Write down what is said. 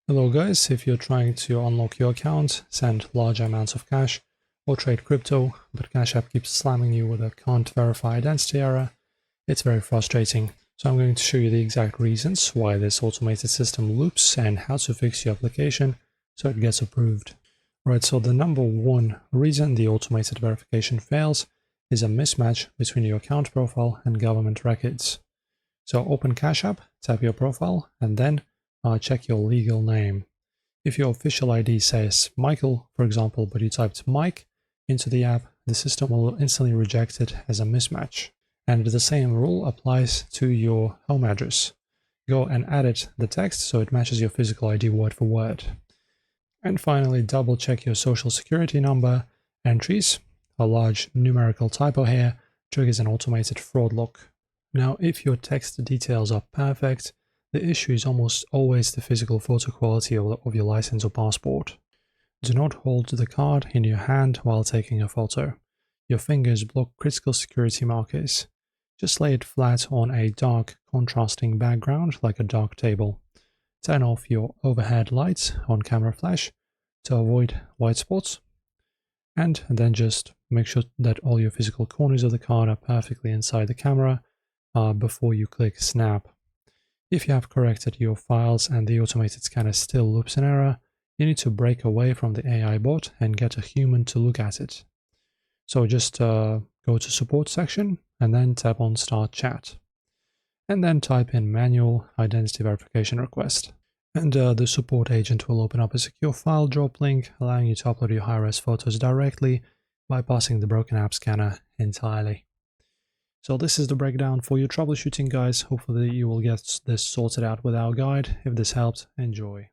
Hello guys, if you're trying to unlock your account, send large amounts of cash, or trade crypto, but Cash App keeps slamming you with a can't verify identity error, it's very frustrating. So I'm going to show you the exact reasons why this automated system loops and how to fix your application so it gets approved. Right, so the number one reason the automated verification fails is a mismatch between your account profile and government records. So open Cash App, tap your profile, and then check your legal name. If your official ID says Michael, for example, but you typed Mike into the app, the system will instantly reject it as a mismatch. And the same rule applies to your home address. Go and edit the text so it matches your physical ID word for word. And finally, double check your social security number entries. A large numerical typo here triggers an automated fraud lock. Now, if your text details are perfect, the issue is almost always the physical photo quality of your license or passport. Do not hold the card in your hand while taking a photo. Your fingers block critical security markers. Just lay it flat on a dark, contrasting background like a dark table. Turn off your overhead lights on camera flash to avoid white spots. And then just make sure that all your physical corners of the card are perfectly inside the camera before you click snap. If you have corrected your files and the automated scanner still loops an error, you need to break away from the AI bot and get a human to look at it. So just go to support section and then tap on start chat. And then type in manual identity verification request. And the support agent will open up a secure file drop link, allowing you to upload your high-res photos directly, bypassing the broken app scanner entirely. So this is the breakdown for your troubleshooting, guys. Hopefully you will get this sorted out with our guide. If this helped, enjoy.